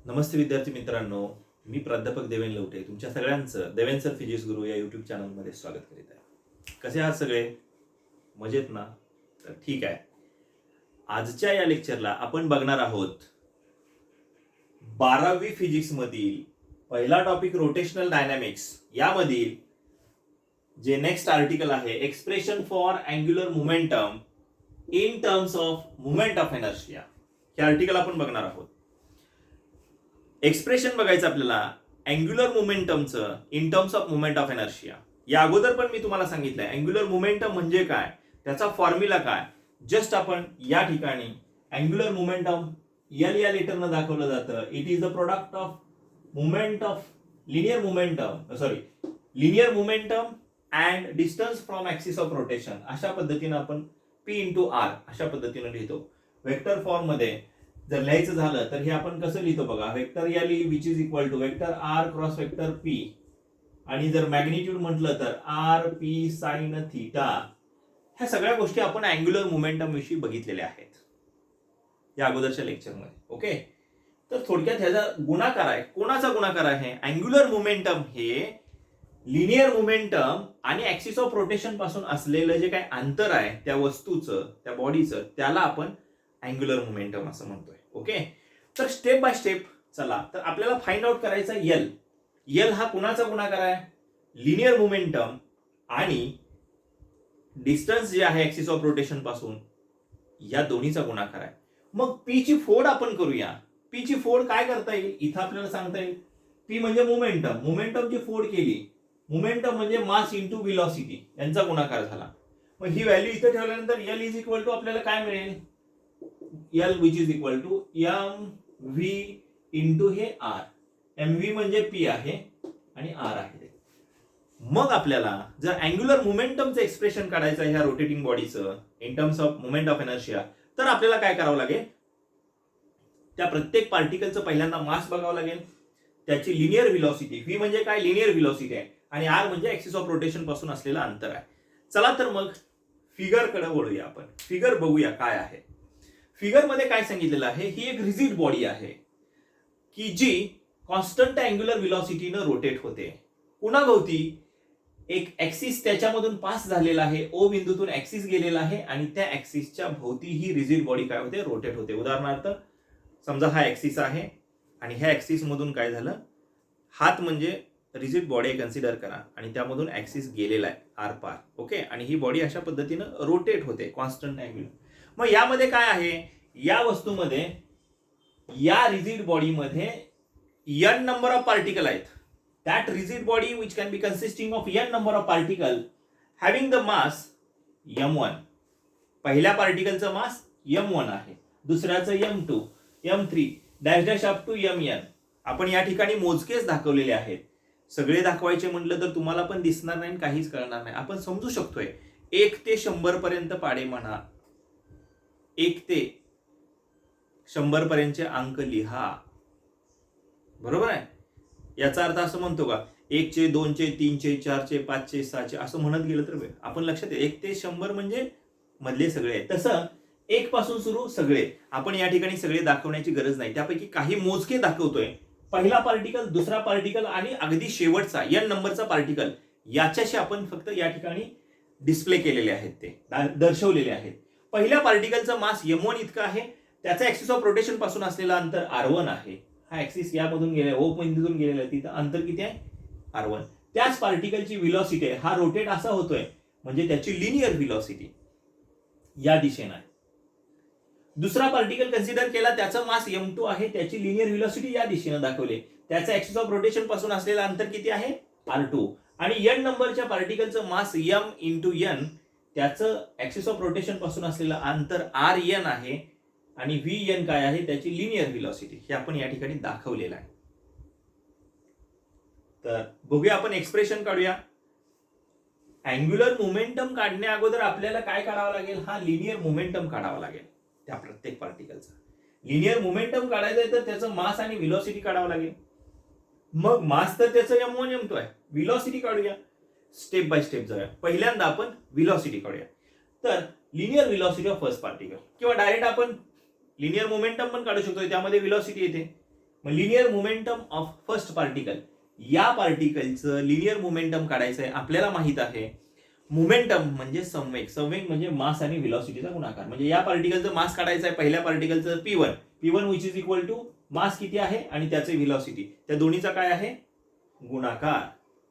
नमस्ते विद्यार्थी मित्रांनो, मी प्राध्यापक देवेन लवटे तुमच्या सगळ्यांचं देवेन सर फिजिक्स गुरु या यूट्यूब चॅनलमध्ये स्वागत करीत आहे. कसे आहात सगळे? मजेत ना? तर ठीक आहे. आजच्या या लेक्चरला आपण बघणार आहोत 12वी फिजिक्स मधील पहिला टॉपिक रोटेशनल डायनॅमिक्स यामधील जे नेक्स्ट आर्टिकल आहे expression for angular momentum in terms of moment of inertia हे आर्टिकल आपण बघणार आहोत. एक्सप्रेशन बघायचं आपल्याला अँग्युलर मोमेंटमचं in terms of moment of inertia. या अगोदर पण मी तुम्हाला सांगितलंय अँग्युलर मोमेंटम म्हणजे काय, त्याचा फॉर्म्युला काय. जस्ट आपण या ठिकाणी अँग्युलर मोमेंटम एल या लेटरनं दाखवलं जातं. It is the product of moment of linear momentum and distance from axis of rotation. अशा पद्धतीनं आपण पी इंटू आर अशा पद्धतीनं लिहितो. वेक्टर फॉर्म मध्ये जर लिहायचं झालं तर हे आपण कसं लिहितो बघा. Vector L which is equal to vector R cross vector P आणि जर मॅग्निट्यूड म्हटलं तर आर पी साइन थीटा. ह्या सगळ्या गोष्टी आपण अँग्युलर मोमेंटम विषयी बघितलेल्या आहेत या अगोदरच्या लेक्चरमध्ये. ओके, तर थोडक्यात ह्याचा गुणाकार आहे. कोणाचा गुणाकार आहे? अँग्युलर मोमेंटम हे लिनियर मोमेंटम आणि ऍक्सिस ऑफ रोटेशन पासून असलेलं जे काही अंतर आहे त्या वस्तूचं त्या बॉडीचं त्याला आपण अँग्युलर मोमेंटम असं म्हणतोय. ओके, तर स्टेप बाय स्टेप चला. तर आपल्याला फाइंड आउट करायचा एल हा कुणाचा गुणाकार आहे? लिनियर मोमेंटम आणि डिस्टन्स जे आहे ऍक्सिस ऑफ रोटेशन पासून या दोन्हीचा गुणाकार आहे. मग पी ची फोड आपण करूया. पी ची फोड काय करता येईल? इथं आपल्याला सांगता येईल पी म्हणजे मोमेंटमची फोड केली. मोमेंटम म्हणजे मास इंटू व्हेलॉसिटी यांचा गुणाकार झाला. मग ही व्हॅल्यू इथे ठेवल्यानंतर एल इज इक्वल टू आपल्याला काय मिळेल? L which is equal to M V into हे आर. एम व्ही म्हणजे पी आहे आणि आर आहे. मग आपल्याला जर अँग्युलर मोमेंटमचं एक्सप्रेशन काढायचं आहे ह्या रोटेटिंग बॉडीचं in terms of moment of inertia तर आपल्याला काय करावं लागेल? त्या प्रत्येक पार्टिकलचं पहिल्यांदा मास बघावं लागेल, त्याची लिनियर व्हेलॉसिटी. व्ही म्हणजे काय? लिनियर व्हेलॉसिटी आहे आणि आर म्हणजे ऍक्सिस ऑफ रोटेशन पासून असलेलं अंतर आहे. चला तर मग फिगर कडे वळूया. आपण फिगर बघूया काय आहे. फिगर मध्ये काय सांगितलेलं आहे? ही एक रिजिड बॉडी आहे की जी कॉन्स्टंट अँग्युलर व्हेलॉसिटीनं रोटेट होते. कुणाभोवती? एक ऍक्सिस त्याच्यामधून पास झालेला आहे, ओ बिंदूतून ऍक्सिस गेलेला आहे आणि त्या ऍक्सिसच्या भोवती ही रिजिड बॉडी काय होते? रोटेट होते. उदाहरणार्थ समजा हा ऍक्सिस आहे आणि ह्या ऍक्सिस मधून काय झालं? हात म्हणजे रिजिड बॉडी कन्सिडर करा आणि त्यामधून ऍक्सिस गेलेला आहे आर पार. ओके, आणि ही बॉडी अशा पद्धतीनं रोटेट होते कॉन्स्टंट अँग्युलर. मग यामध्ये काय आहे? या वस्तूमध्ये या रिजिड बॉडीमध्ये n नंबर ऑफ पार्टिकल आहेत. That rigid body which can be consisting of n number of particle having the mass m1. पहिल्या पार्टिकलचं मास m1 आहे, दुसऱ्याचं m2, m3 dash dash up to mn. आपण या ठिकाणी मोजकेच दाखवलेले आहेत. सगळे दाखवायचे म्हटलं तर तुम्हाला पण दिसणार नाही, काहीच कळणार नाही. आपण समजू शकतोय 1 ते 100 पर्यंत पाडे म्हणा, 1 ते 100 पर्यंतचे अंक लिहा. बरोबर आहे? याचा अर्थ असं म्हणतो का 1 चे 2 चे 3 चे 4 चे 5 चे 6 चे असं म्हणत गेलं तर आपण लक्षात येईल 1 ते 100 म्हणजे मधले सगळे आहेत. तसं 1 पासून सुरू सगळे आपण या ठिकाणी सगळे दाखवण्याची गरज नाही. त्यापैकी काही मोजके दाखवतोय. पहिला पार्टिकल, दुसरा पार्टिकल आणि अगदी शेवटचा n नंबरचा पार्टिकल याच्याशी आपण फक्त या ठिकाणी डिस्प्ले केलेले आहेत, ते दर्शवलेले आहेत. पहिल्या पार्टिकलचा मास m1 इतका आहे, त्याचा ऍक्सिस ऑफ रोटेशन पासून असलेला अंतर r1 आहे. हा ऍक्सिस यामधून गेला, ओ बिंदूतून गेलेला आहे, तिथं अंतर किती आहे? r1. त्याच पार्टिकलची व्हेलॉसिटी आहे. हा रोटेट असा होतोय म्हणजे त्याची लिनियर व्हेलॉसिटी या दिशेने आहे. दुसरा पार्टिकल कन्सिडर केला, त्याचा मास m2 आहे, त्याची लिनियर व्हेलॉसिटी या दिशेने दाखवली. त्याचा ऍक्सिस ऑफ रोटेशन पासून असलेला अंतर किती आहे? r2. आणि n नंबरच्या पार्टिकलचं मास m इंटू n, त्याचं ऍक्सिस ऑफ रोटेशन पासून असलेलं अंतर rn आहे आणि vn काय आहे? त्याची लिनियर व्हेलॉसिटी. हे आपण या ठिकाणी दाखवलेलं आहे. तर बघूया, आपण एक्सप्रेशन काढूया. अँग्युलर मोमेंटम काढण्या अगोदर आपल्याला काय काढावं लागेल? हा लिनियर मोमेंटम काढावा लागेल. त्या प्रत्येक पार्टिकलचा लिनियर मोमेंटम काढायचं आहे तर त्याचं मास आणि व्हेलॉसिटी काढावं लागेल. मग मास तर त्याचं m1 m2 आहे. व्हेलॉसिटी काढूया. स्टेप बाय स्टेप जाऊया. पहिल्यांदा आपण व्हेलॉसिटी काढूया. तर linear velocity of first particle किंवा डायरेक्ट आपण लिनियर मोमेंटम पण काढू शकतो, त्यामध्ये व्हेलॉसिटी येते. मग linear momentum of first particle, या पार्टिकलचं लिनियर मोमेंटम काढायचं आहे. आपल्याला माहित आहे मोमेंटम म्हणजे संवेग, संवेग म्हणजे मास आणि व्हेलॉसिटीचा गुणाकार. म्हणजे या पार्टिकलचं मास काढायचं आहे, पहिल्या पार्टिकलचं P1 which is equal to mass किती आहे आणि त्याचे व्हेलॉसिटी, त्या दोन्हीचा काय आहे गुणाकार.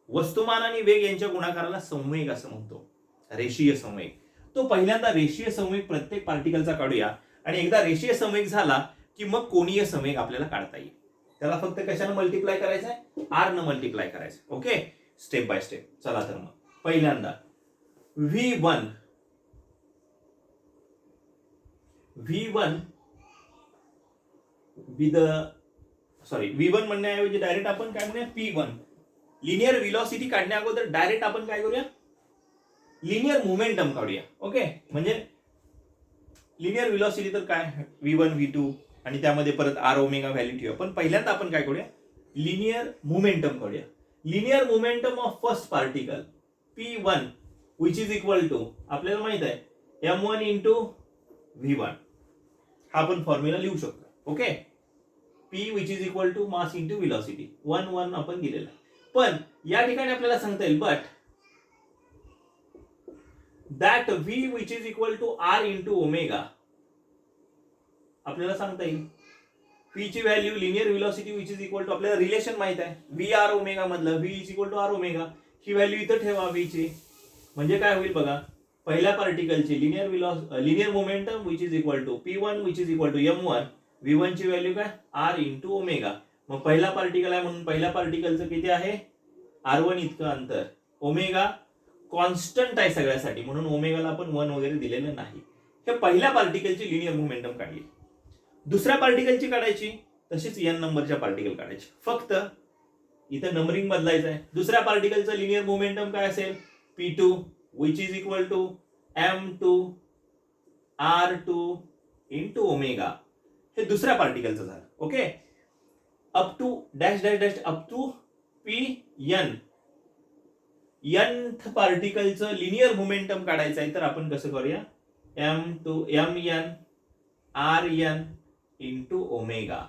वस्तुमान आणि वेग यांच्या गुणाकाराला संवेग असं म्हणतो, रेषीय संवेग. तो पहिल्यांदा रेषीय संवेग प्रत्येक पार्टिकलचा काढूया आणि एकदा रेषीय संवेग झाला की मग कोनीय संवेग आपल्याला काढता येईल. त्याला फक्त कशानं मल्टिप्लाय करायचं आहे, आर न मल्टिप्लाय करायचं. Okay, step by step. चला तर मग पहिल्यांदा V1 V1 म्हणण्याऐवजी डायरेक्ट आपण काय म्हणूया P1. लिनियर व्हेलॉसिटी काढण्या अगोदर डायरेक्ट आपण काय करूया, लिनियर मोमेंटम काढूया. ओके, म्हणजे लिनियर व्हेलॉसिटी तर काय V1 V2 आणि त्यामध्ये परत आर ओमेगा व्हॅल्यू ठेवूया. पण पहिल्यांदा आपण काय करूया, लिनियर मोमेंटम काढूया. Linear momentum of first particle P1 which is equal to, आपल्याला माहित आहे M1 इंटू V1. हा आपण फॉर्म्युला लिहू शकतो. Okay, P which is equal to mass into velocity, 1 आपण दिलेला आहे. पण या ठिकाणी आपल्याला सांगता येईल but that V which is equal to R into omega, आपल्याला सांगता येईल P ची value linear velocity which is equal to, आपल्याला रिलेशन माहित आहे V R ओमेगा मधलं, V is equal to R omega. ही व्हॅल्यू इथं ठेवा V ची. म्हणजे काय होईल बघा, पहिल्या पार्टिकलची linear momentum which is equal to P1 which is equal to M1, V1 ची व्हॅल्यू काय R इंटू ओमेगा. मग पहिला पार्टिकल आहे म्हणून पहिल्या पार्टिकलचं किती आहे R1 इतकं अंतर. ओमेगा कॉन्स्टंट आहे सगळ्यासाठी म्हणून ओमेगाला आपण 1 वगैरे दिलेलं नाही. हे पहिल्या पार्टिकलची लिनियर मोमेंटम काढली. दुसऱ्या पार्टिकलची काढायची तशीच n नंबरच्या पार्टिकल काढायची, फक्त इथं नंबरिंग बदलायचं आहे. दुसऱ्या पार्टिकलचं लिनियर मोमेंटम काय असेल P2 which is equal to M2 R2 into omega. हे दुसऱ्या पार्टिकलचं झालं. Okay, up to dash dash dash up to Pn, nth पार्टिकलचं लिनियर मोमेंटम काढायचं आहे. तर आपण कसं करूया, Mn Rn इंटू ओमेगा.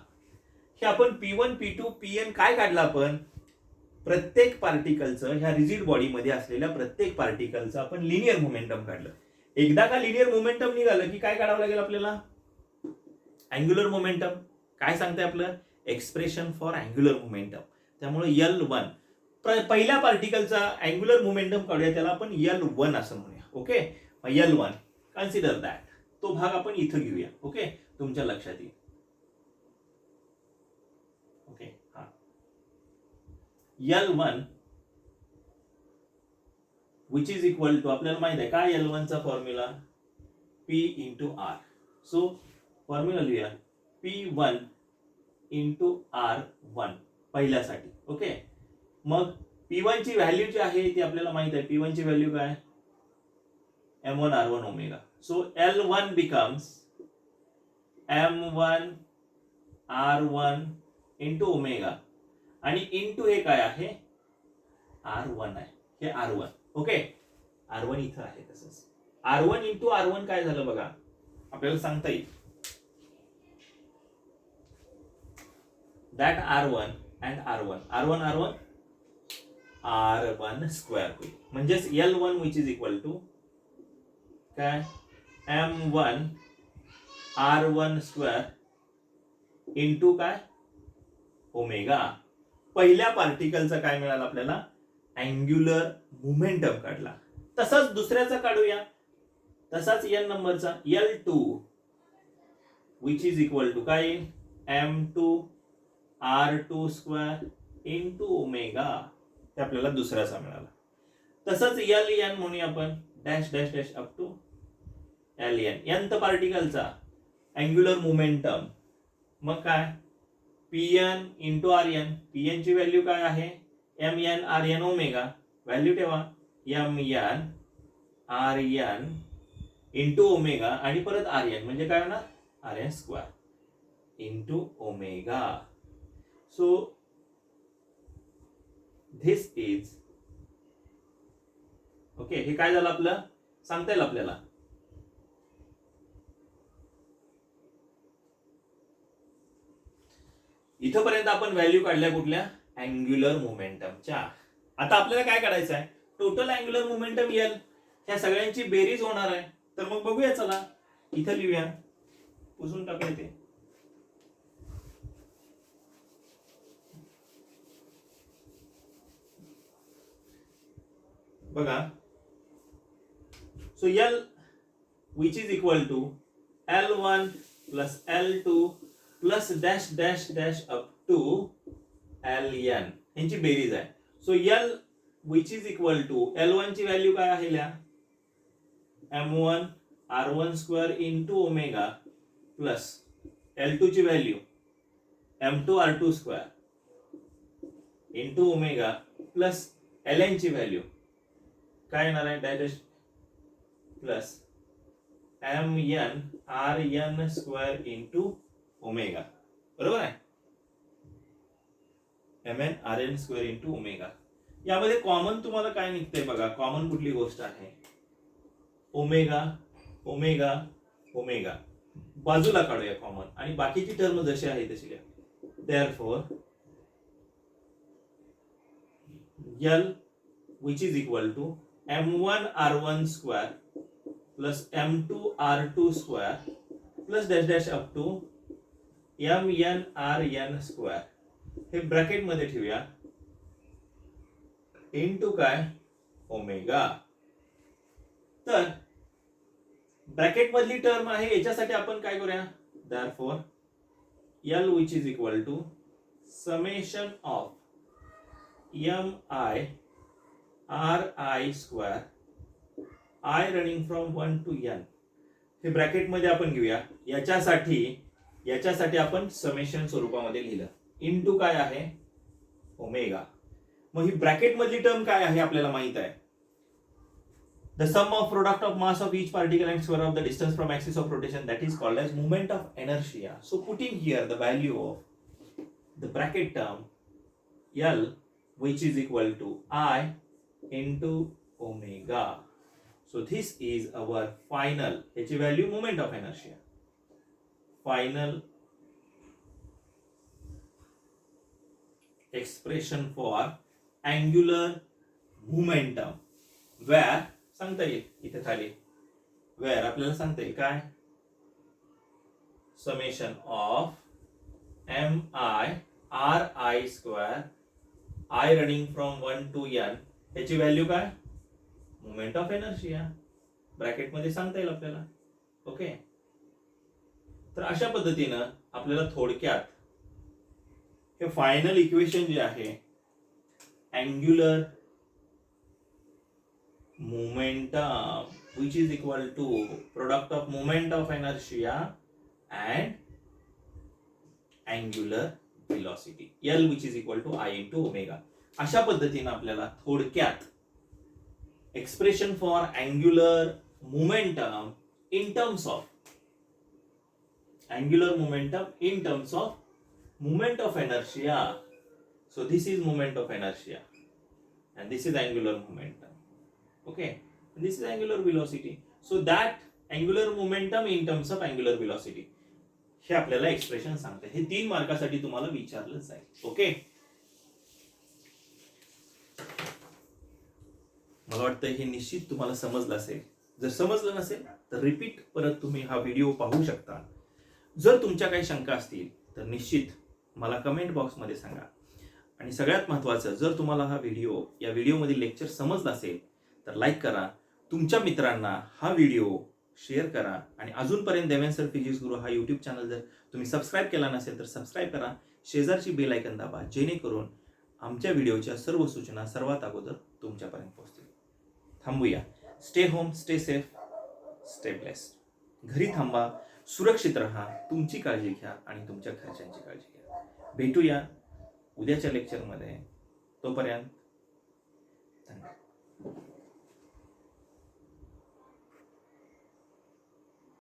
हे आपण P1 P2 Pn काय काढलं, आपण प्रत्येक पार्टिकलचं, ह्या रिजिड बॉडीमध्ये असलेल्या प्रत्येक पार्टिकलचं आपण लिनियर मोमेंटम काढलं. एकदा का लिनियर मोमेंटम निघालं की काय काढावं लागेल आपल्याला, अँग्युलर मोमेंटम. काय सांगते आपलं, एक्सप्रेशन फॉर अँग्युलर मोमेंटम. त्यामुळे L1 पहिल्या पार्टिकलचा अँग्युलर मोमेंटम काढूया, त्याला आपण L1 असं म्हणूया. ओके, L1 कन्सिडर दॅट, तो भाग आपण इथं घेऊया. ओके, तुमच्या लक्षात येईल. ओके, हा L1 which is equal to, आपल्याला माहित आहे काय L1 चा formula P into R. So formula लिहूया P1 इंटू R1 पहिल्यासाठी. ओके, मग P1 ची व्हॅल्यू जी आहे ती आपल्याला माहित आहे. P1 ची व्हॅल्यू काय M1 R1 omega. So L1 becomes M1 R1 into omega आणि इंटू हे काय आहे R1 आहे, हे R1. ओके, R1 इथं आहे. तसंच R1 इंटू R1 काय झालं बघा, आपल्याला सांगता येईल that R1 and R1 R1 square होईल. म्हणजेच L1 which is equal to काय M1 R1 स्क्वेअर इंटू काय ओमेगा. पहिल्या पार्टिकलचा काय मिळाला आपल्याला, अँग्युलर मोमेंटम काढला. तसाच दुसऱ्याचा काढूया, तसाच n नंबरचा L2 which is equal to काय M2 R2 square into omega. हे आपल्याला दुसऱ्याचा मिळाला. तसंच Ln म्हणूया आपण, dash dash dash up to Ln, nth पार्टिकलचा अँग्युलर मोमेंटम. मग काय Pn इंटू Rn, Pn ची व्हॅल्यू काय आहे Mn Rn ओमेगा. व्हॅल्यू ठेवा Mn Rn इंटू ओमेगा आणि परत Rn म्हणजे काय होणार Rn square into omega. So this is okay. हे काय झालं आपलं, सांगता येईल आपल्याला. इथपर्यंत आपण व्हॅल्यू काढल्या कुठल्या? अँग्युलर मोमेंटमच्या. आता आपल्याला काय काढायचं आहे? टोटल अँग्युलर मोमेंटम एल, ह्या सगळ्यांची बेरीज होणार आहे. तर मग बघूया, चला इथं लिहूया, पुसून टाकूया ते. बघा, so L which is equal to L1 plus L2 plus dash dash dash up to Ln, यांची बेरीज आहे. So L which is equal to L1 ची व्हॅल्यू काय आहे? ल्या M1 R1 square into omega plus L2 ची value M2 R2 square into omega plus Ln ची value काय येणार आहे? Dash plus Mn Rn square into omega. बरोबर आहे? Mn Rn square into omega. यामध्ये कॉमन तुम्हाला काय निघतंय बघा. कॉमन कुठली गोष्ट आहे? Omega omega omega. बाजूला काढूया कॉमन आणि बाकीची टर्म जशी आहे तशी लिहा. Therefore L which is equal to M1 R1 square plus M2 R2 square plus dash dash up to Mn Rn square. हे ब्रॅकेट मध्ये ठेवूया इनटू काय? ओमेगा. तर ब्रॅकेट मधली टर्म आहे, याच्यासाठी आपण काय करूया? Therefore L which is equal to summation of Mi Ri square I running from 1 to n. हे ब्रॅकेट मध्ये आपण घेऊया. याच्यासाठी आपण समेशन स्वरूपामध्ये लिहिलं. इनटू काय आहे? ओमेगा. मग ही ब्रॅकेट मधली टर्म काय आहे आपल्याला माहित आहे. The sum of product of mass of each particle and square of the distance from axis of rotation, that is called as moment of inertia. So putting here the value of the bracket term L which is equal to I into omega. So this is our final, ह्याची value moment of inertia, final expression for angular momentum, where सांगता येईल इथे खाली, where आपल्याला सांगता येईल काय? Summation of Mi Ri square I running from 1 to n, ह्याची व्हॅल्यू काय? Moment of inertia. ब्रॅकेट मध्ये सांगता येईल आपल्याला. ओके. तर अशा पद्धतीनं आपल्याला थोडक्यात हे फायनल इक्वेशन जे आहे angular momentum which is equal to product of moment of inertia and angular velocity L which is equal to I into omega. अशा पद्धतीने आपल्याला थोडक्यात expression for angular momentum in terms of angular momentum in terms of moment of inertia. So this is moment of inertia and this is angular momentum. Okay, and this is angular velocity. So that angular momentum in terms of angular velocity, हे आपल्याला expression सांगते. हे 3 मार्कासाठी तुम्हाला विचारलं जाईल. Okay, मला वाटतं हे निश्चित तुम्हाला समजलं असेल. जर समजलं नसेल तर रिपीट परत तुम्ही हा व्हिडिओ पाहू शकता. जर तुमच्या काही शंका असतील तर निश्चित मला कमेंट बॉक्समध्ये सांगा. आणि सगळ्यात महत्त्वाचं, जर तुम्हाला हा व्हिडिओ, या व्हिडिओमधील लेक्चर समजला असेल तर लाईक करा, तुमच्या मित्रांना हा व्हिडिओ शेअर करा आणि अजूनपर्यंत देवेंद्र सर फिजिक्स गुरु हा यूट्यूब चॅनल जर तुम्ही सबस्क्राईब केला नसेल तर सबस्क्राईब करा, शेजारची बेल आयकॉन दाबा, जेणेकरून आमच्या व्हिडिओच्या सर्व सूचना सर्वात अगोदर तुमच्यापर्यंत पोहोचतील. थांबूया. Stay home, stay safe, stay blessed. घरी थांबा, सुरक्षित राहा, तुमची काळजी घ्या आणि तुमच्या घरच्यांची काळजी घ्या. भेटूया उद्याच्या लेक्चरमध्ये. तोपर्यंत धन्यवाद.